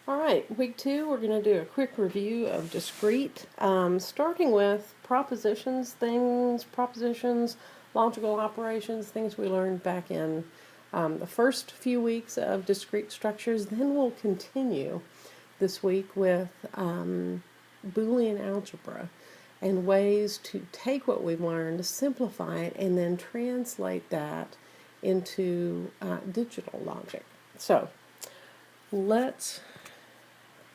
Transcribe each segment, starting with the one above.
All right, week 2, we're going to do a quick review of discrete, starting with propositions, logical operations, things we learned back in the first few weeks of discrete structures. Then we'll continue this week with Boolean algebra and ways to take what we've learned, simplify it, and then translate that into digital logic. So let's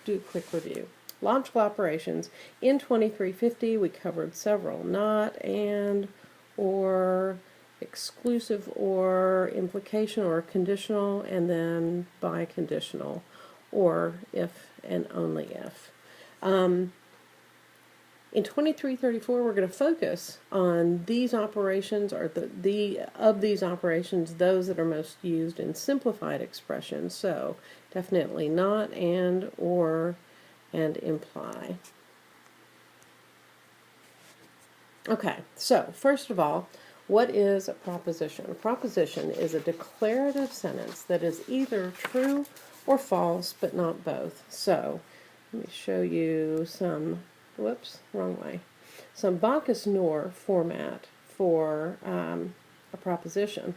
do a quick review. Logical operations. In 2350, we covered several: not, and, or, exclusive or, implication or conditional, and then biconditional, or if and only if. In 2334, we're going to focus on these operations, or of these operations, those that are most used in simplified expressions. So definitely not, and, or, and imply. Okay, so first of all, what is a proposition? A proposition is a declarative sentence that is either true or false, but not both. So let me show you some, whoops, wrong way, some Bacchus-Noor format for a proposition.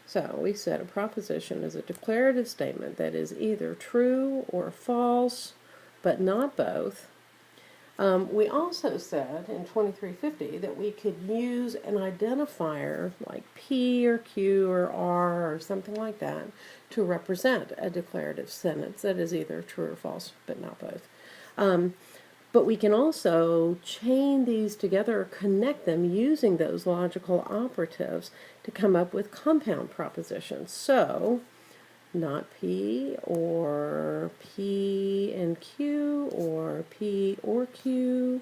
So we said a proposition is a declarative statement that is either true or false, but not both. We also said in 2350 that we could use an identifier like P or Q or R or something like that to represent a declarative sentence that is either true or false, but not both. But we can also chain these together or connect them using those logical operatives to come up with compound propositions. So, not P, or P and Q, or P or Q,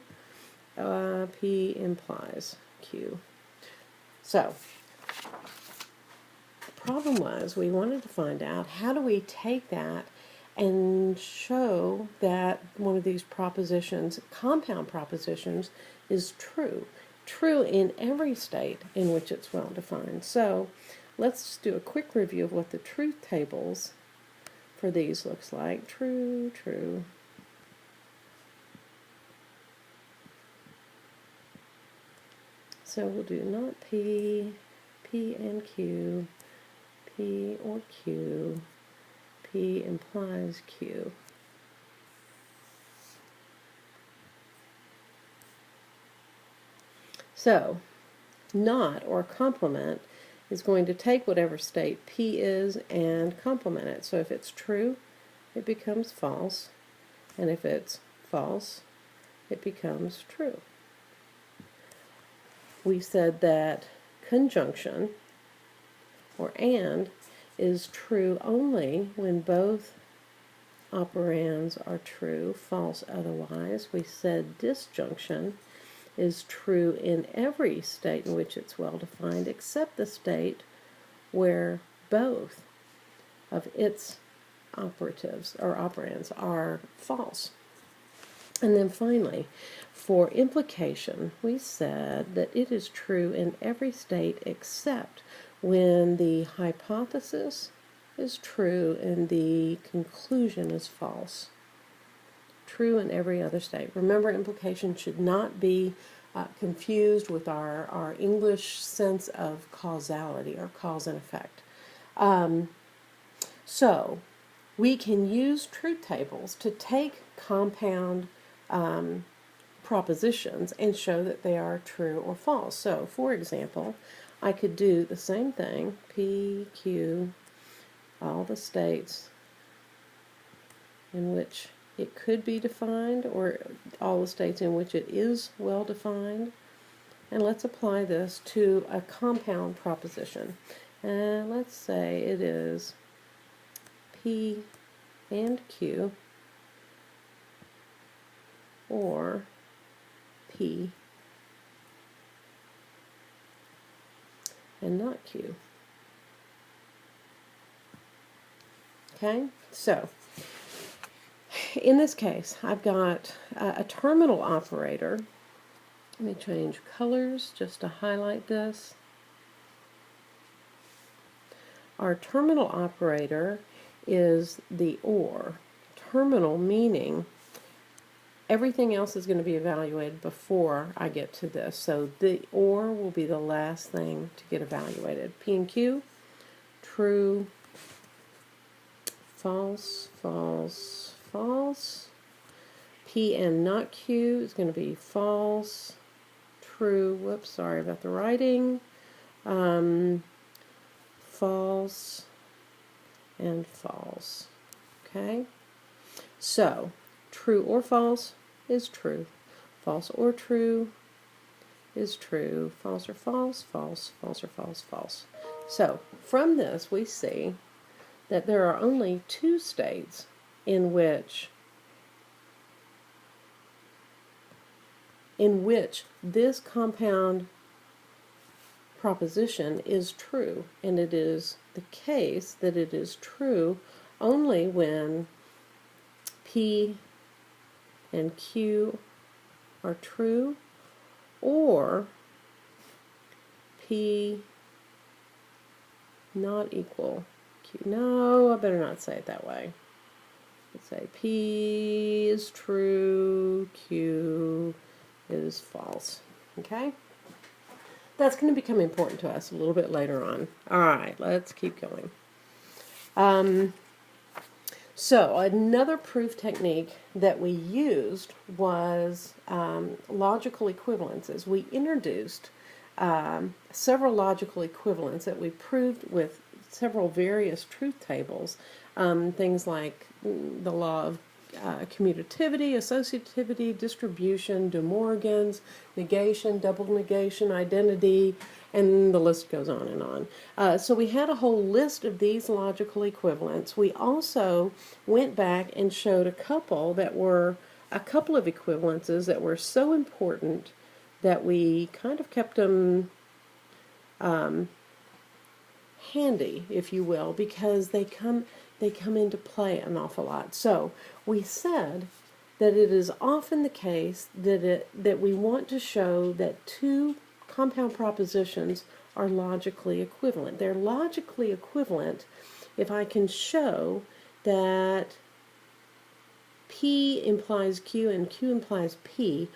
P implies Q. So, the problem was we wanted to find out how do we take that and show that one of these propositions, compound propositions, is true. True in every state in which it's well defined. So let's do a quick review of what the truth tables for these looks like. True, true. So we'll do not P, P and Q, P or Q, P implies Q. So, not, or complement, is going to take whatever state P is and complement it. So if it's true, it becomes false, and if it's false, it becomes true. We said that conjunction, or and, is true only when both operands are true, false otherwise. We said disjunction is true in every state in which it's well defined, except the state where both of its operatives or operands are false. And then finally, for implication, we said that it is true in every state except when the hypothesis is true and the conclusion is false. True in every other state. Remember, implication should not be confused with our English sense of causality, or cause and effect. So we can use truth tables to take compound propositions and show that they are true or false. So, for example, I could do the same thing, P, Q, all the states in which it could be defined, or all the states in which it is well defined. And let's apply this to a compound proposition. And let's say it is P and Q, or P and not Q. Okay, so in this case, I've got a terminal operator. Let me change colors just to highlight this. our terminal operator is the OR. Terminal meaning everything else is going to be evaluated before I get to this. So the OR will be the last thing to get evaluated. P and Q, true, false, false, false. P and not Q is going to be false, true, whoops, sorry about the writing, false, and false. Okay? So, true or false is true. False or true is true. False or false, false, false or false, false. So, from this we see that there are only two states in which this compound proposition is true, and it is the case that it is true only when P and Q are true, or P not equal Q. No, I better not say it that way. Let's say P is true, Q is false. Okay? That's going to become important to us a little bit later on. All right, let's keep going. So another proof technique that we used was logical equivalences. We introduced several logical equivalents that we proved with several various truth tables, things like the law of commutativity, associativity, distribution, De Morgan's, negation, double negation, identity, and the list goes on and on. So we had a whole list of these logical equivalents. We also went back and showed a couple of equivalences that were so important that we kind of kept them handy, if you will, because they come into play an awful lot. So we said that it is often the case that we want to show that two compound propositions are logically equivalent. They're logically equivalent if I can show that P implies Q and Q implies P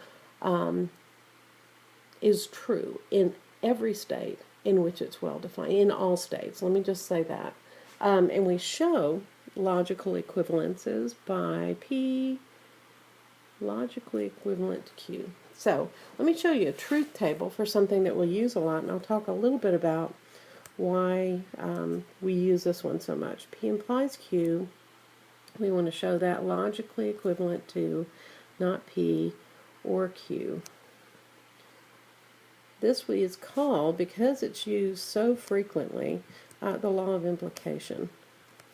is true in every state in which it's well defined, in all states. Let me just say that. And we show logical equivalences by P logically equivalent to Q. So let me show you a truth table for something that we'll use a lot, and I'll talk a little bit about why we use this one so much. P implies Q. We want to show that logically equivalent to not P or Q. This is called, because it's used so frequently, the law of implication.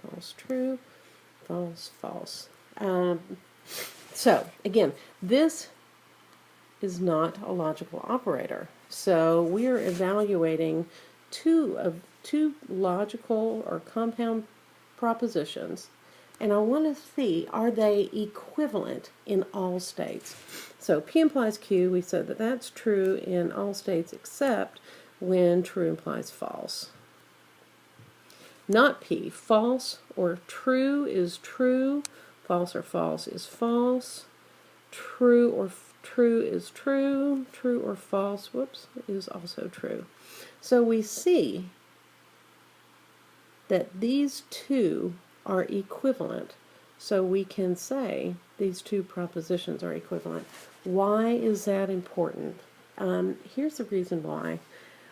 False, true, false, false. So, again, this is not a logical operator. So we are evaluating two logical or compound propositions, and I want to see, are they equivalent in all states? So P implies Q, we said that that's true in all states except when true implies false. Not P, false or true is true, false or false is false, true or true is true, true or false, is also true. So we see that these two are equivalent, so we can say these two propositions are equivalent. Why is that important? Here's the reason why.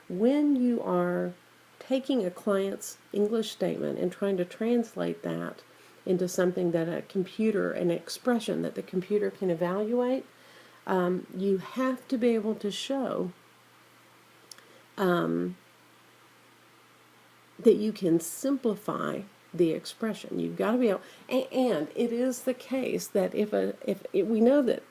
When you are taking a client's English statement and trying to translate that into something that an expression that the computer can evaluate, you have to be able to show that you can simplify the expression. You've got to be able, and it is the case that if we know that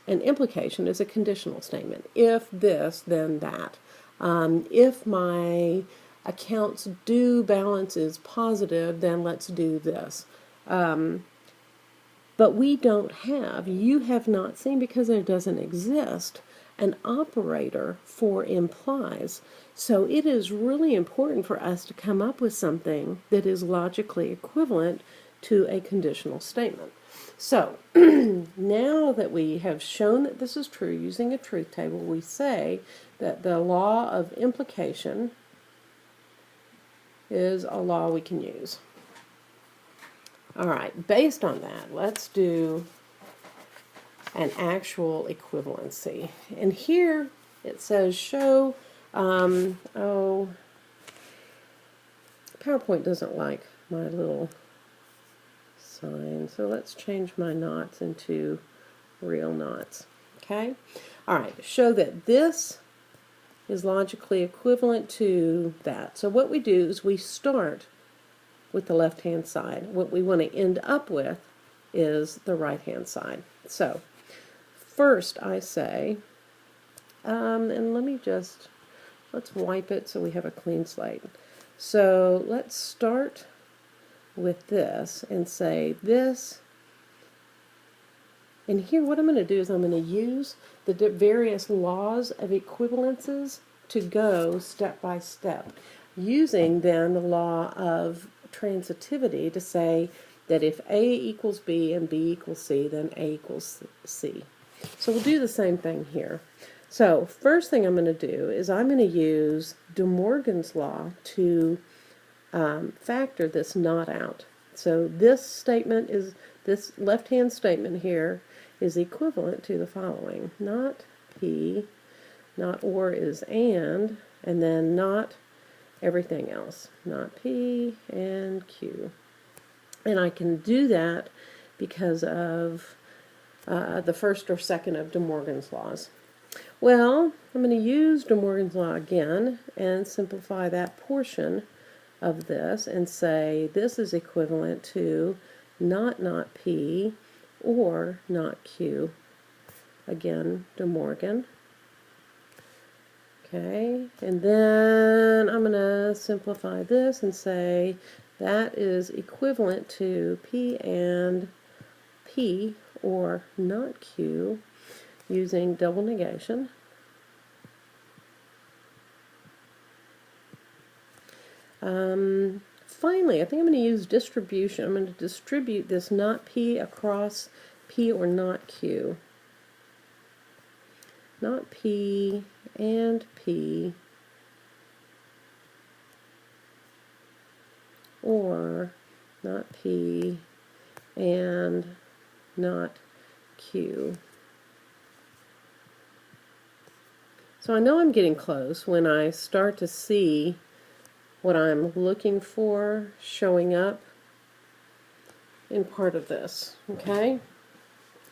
an implication is a conditional statement. If this, then that. If my accounts due balance is positive, then let's do this. But we don't have, you have not seen, because it doesn't exist, an operator for implies. So it is really important for us to come up with something that is logically equivalent to a conditional statement. So now that we have shown that this is true using a truth table, we say that the law of implication is a law we can use. All right, based on that, let's do an actual equivalency. And here it says show, PowerPoint doesn't like my little sign, so let's change my knots into real knots. Okay? All right, show that this is logically equivalent to that. So what we do is we start with the left-hand side. What we want to end up with is the right-hand side. So first I say, and let's wipe it so we have a clean slate. So let's start with this and say this. And here what I'm going to do is I'm going to use the various laws of equivalences to go step by step, using then the law of transitivity to say that if A equals B and B equals C, then A equals C. So we'll do the same thing here. So first thing I'm going to do is I'm going to use De Morgan's law to factor this not out. So this statement is, this left-hand statement here is equivalent to the following. Not P, not or is and then not everything else. Not P and Q. And I can do that because of the first or second of De Morgan's laws. Well, I'm going to use De Morgan's law again and simplify that portion of this and say this is equivalent to not P or not Q. Again, De Morgan. Okay, and then I'm going to simplify this and say that is equivalent to P and P or not Q using double negation. Finally, I think I'm going to use distribution. I'm going to distribute this not P across P or not Q. Not P and P or not P and not Q. So I know I'm getting close when I start to see what I'm looking for showing up in part of this, okay?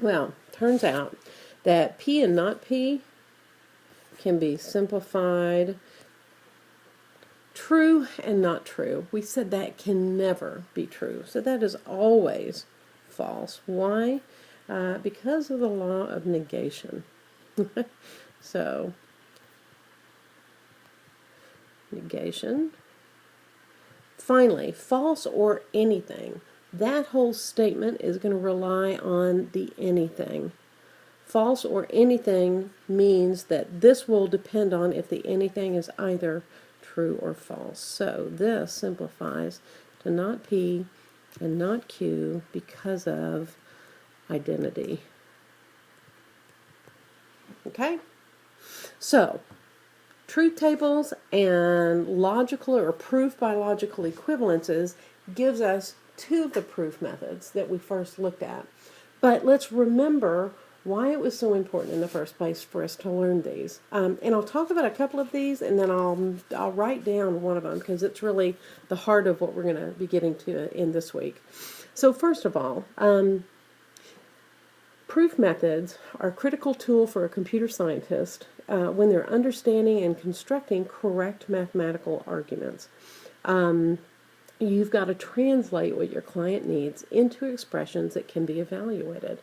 Well, turns out that P and not P can be simplified true and not true. We said that can never be true, so that is always false. Why? Because of the law of negation. So, negation. Finally, false or anything. That whole statement is going to rely on the anything. False or anything means that this will depend on if the anything is either true or false. So this simplifies to not P and not Q because of identity. Okay? So, truth tables and logical or proof by logical equivalences gives us two of the proof methods that we first looked at. But let's remember why it was so important in the first place for us to learn these. And I'll talk about a couple of these, and then I'll write down one of them because it's really the heart of what we're going to be getting to in this week. So first of all, proof methods are a critical tool for a computer scientist when they're understanding and constructing correct mathematical arguments. You've got to translate what your client needs into expressions that can be evaluated.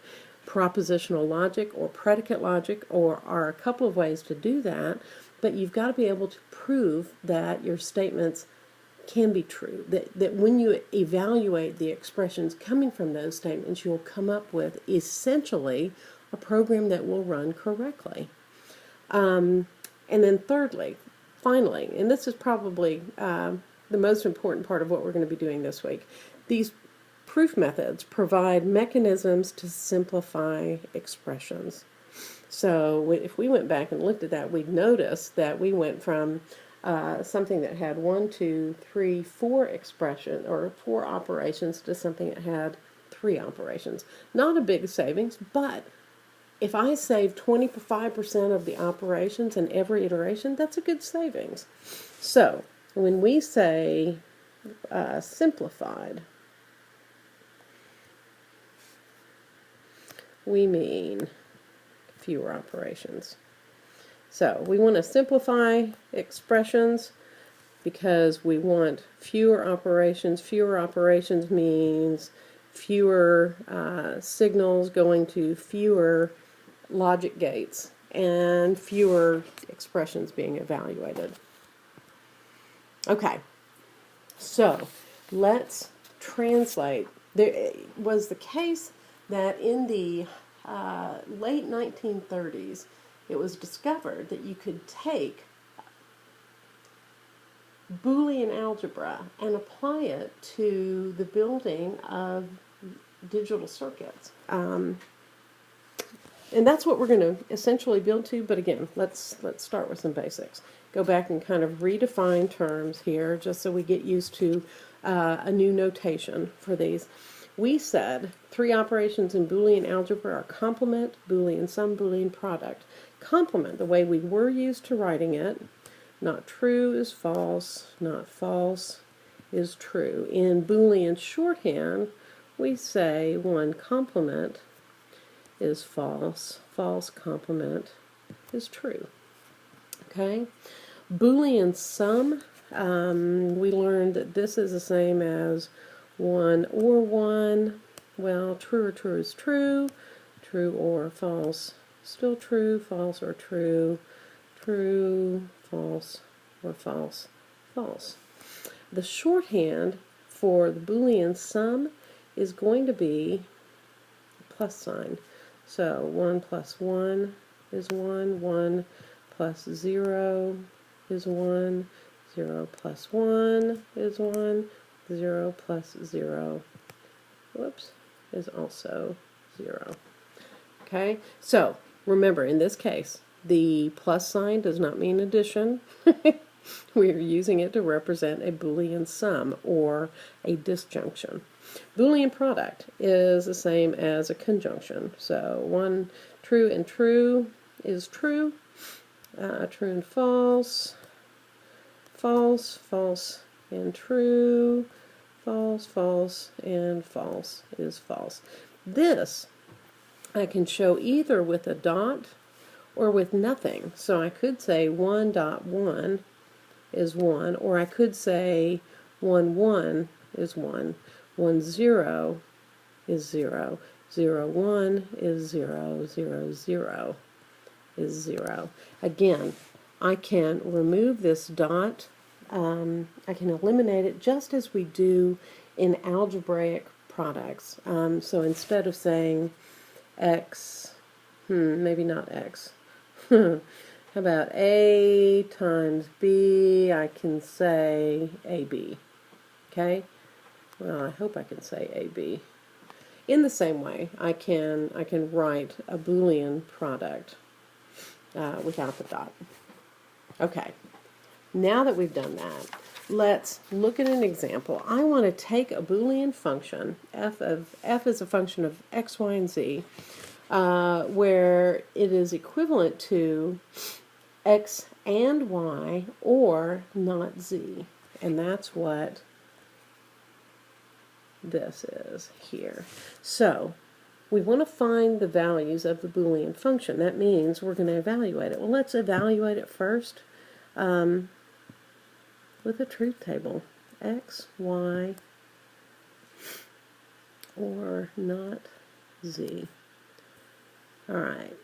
Propositional logic or predicate logic are a couple of ways to do that, but you've got to be able to prove that your statements can be true, that when you evaluate the expressions coming from those statements, you'll come up with essentially a program that will run correctly. And then thirdly, finally, and this is probably the most important part of what we're going to be doing this week, these proof methods provide mechanisms to simplify expressions. So if we went back and looked at that, we'd notice that we went from something that had 1, 2, 3, 4 expression or 4 operations to something that had 3 operations. Not a big savings, but if I save 25% of the operations in every iteration, that's a good savings. So when we say simplified, we mean fewer operations. So we want to simplify expressions because we want fewer operations. Fewer operations means fewer signals going to fewer logic gates and fewer expressions being evaluated. Okay, so let's translate. There was the case that in the late 1930s, it was discovered that you could take Boolean algebra and apply it to the building of digital circuits. And that's what we're going to essentially build to, but again, let's start with some basics. Go back and kind of redefine terms here just so we get used to a new notation for these. We said 3 operations in Boolean algebra are complement, Boolean sum, Boolean product. Complement, the way we were used to writing it, not true is false, not false is true. In Boolean shorthand, we say one complement is false, false complement is true. Okay? Boolean sum, we learned that this is the same as 1 or 1. Well, true or true is true, true or false, still true, false or true, true, false, or false, false. The shorthand for the Boolean sum is going to be a plus sign. So 1 plus 1 is 1, 1 plus 0 is 1, 0 plus 1 is 1, 0 plus 0, whoops, is also 0. Okay, so remember, in this case, the plus sign does not mean addition. We are using it to represent a Boolean sum or a disjunction. Boolean product is the same as a conjunction. So one true and true is true, true and false, false, false and true, false, false, and false is false. This I can show either with a dot or with nothing. So I could say 1.1 is 1, or I could say 1, 1 is 1, 1, 0 is 0, 0, 1 is 0, 0, 0 is 0. Again, I can remove this dot. I can eliminate it just as we do in algebraic products. So instead of saying x, maybe not x. How about a times b? I can say ab. Okay? Well, I hope I can say ab. In the same way, I can write a Boolean product without the dot. Okay. Now that we've done that, let's look at an example. I want to take a Boolean function, f is a function of x, y, and z, where it is equivalent to x and y or not z. And that's what this is here. So we want to find the values of the Boolean function. That means we're going to evaluate it. Well, let's evaluate it first with a truth table. X, y, or not z. Alright.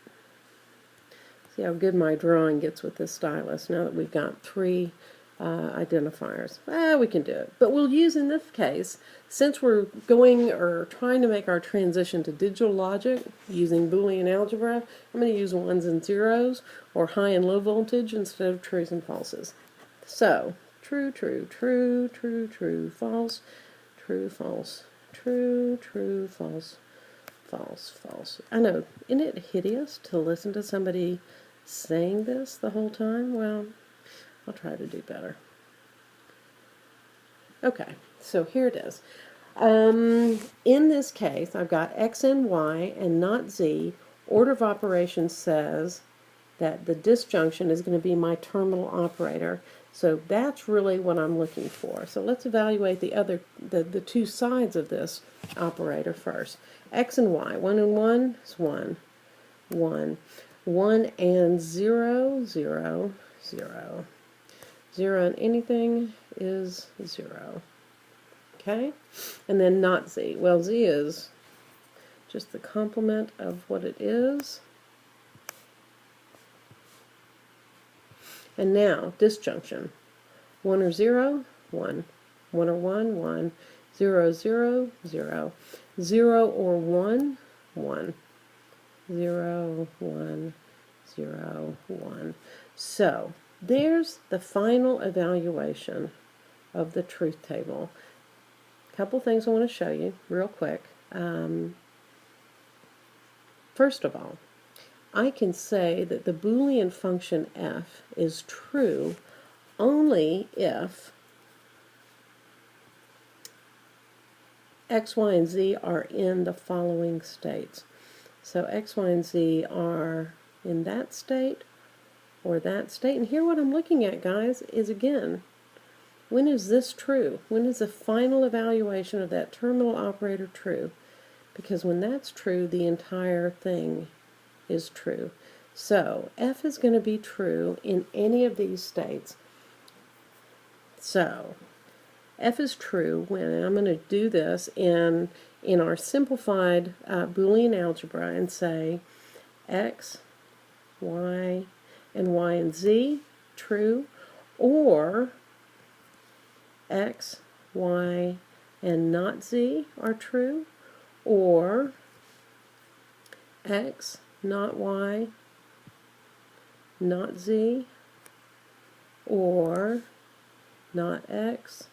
See how good my drawing gets with this stylus now that we've got 3 identifiers. We can do it. But we'll use in this case, since we're going or trying to make our transition to digital logic using Boolean algebra, I'm going to use ones and zeros or high and low voltage instead of trues and falses. So, true, true, true, true, true, false, true, false, true, true, false, false, false. I know, isn't it hideous to listen to somebody saying this the whole time? Well, I'll try to do better. Okay, so here it is. In this case, I've got x and y and not z. Order of operations says that the disjunction is going to be my terminal operator. So that's really what I'm looking for. So let's evaluate the two sides of this operator first. X and y. 1 and 1 is 1. 1. 1 and 0, 0, 0. 0 and anything is 0. Okay? And then not z. Well, z is just the complement of what it is. And now, disjunction. 1 or 0, 1. 1 or 1, 1. 0, 0, 0. 0 or 1, 1. 0, 1, 0, 1. So, there's the final evaluation of the truth table. A couple things I want to show you real quick. First of all, I can say that the Boolean function f is true only if x, y, and z are in the following states. So x, y, and z are in that state or that state. And here what I'm looking at, guys, is again, when is this true? When is the final evaluation of that terminal operator true? Because when that's true, the entire thing is true. So f is going to be true in any of these states. So f is true when, and I'm going to do this in our simplified Boolean algebra and say x, y, and z true, or x, y, and not z are true, or x, not y, not z, or not x,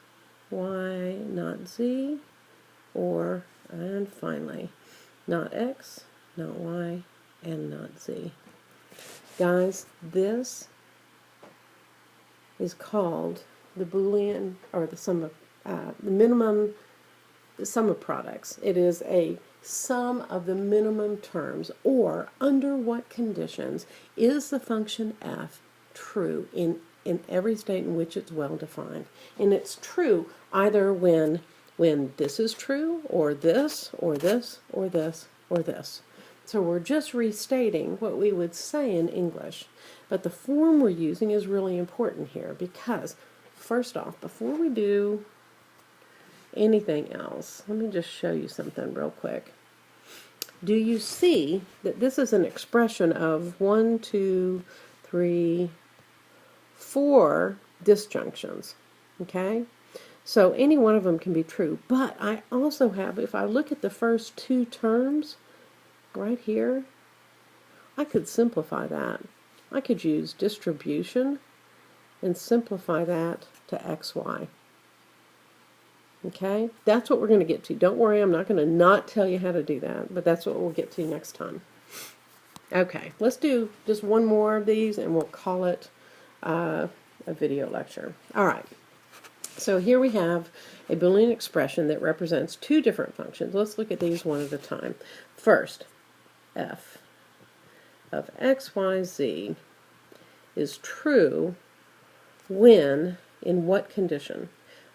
y, not z, or, and finally, not x, not y, and not z. Guys, this is called the Boolean, or the sum of, the sum of products. It is a sum of the minimum terms, or under what conditions is the function f true in every state in which it's well defined. And it's true either when this is true, or this, or this, or this, or this. So we're just restating what we would say in English. But the form we're using is really important here because, first off, before we do anything else, let me just show you something real quick. Do you see that this is an expression of 1, 2, 3, 4 disjunctions? Okay? So any one of them can be true. But I also have, if I look at the first two terms right here, I could simplify that. I could use distribution and simplify that to xy. Okay? That's what we're going to get to. Don't worry, I'm not going to not tell you how to do that, but that's what we'll get to next time. Okay, let's do just one more of these and we'll call it a video lecture. All right. So here we have a Boolean expression that represents two different functions. Let's look at these one at a time. First, f of x, y, z is true when, in what condition?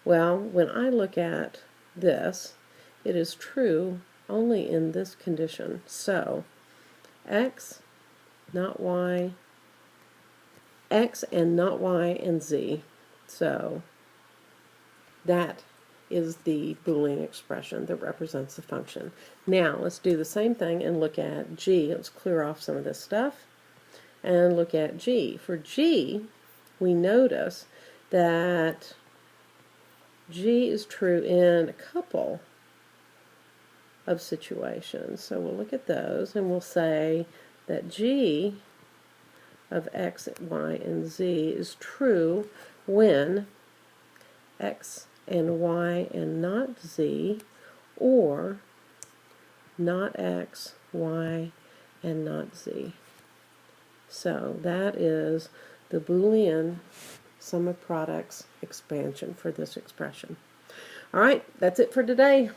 Well, when I look at this, it is true only in this condition. So, x, not y, x and not y and z. So, that is the Boolean expression that represents the function. Now, let's do the same thing and look at g. Let's clear off some of this stuff and look at g. For g, we notice that G is true in a couple of situations. So we'll look at those and we'll say that G of X, Y, and Z is true when X and Y and not Z, or not X, Y, and not Z. So that is the Boolean sum of products expansion for this expression. All right, that's it for today.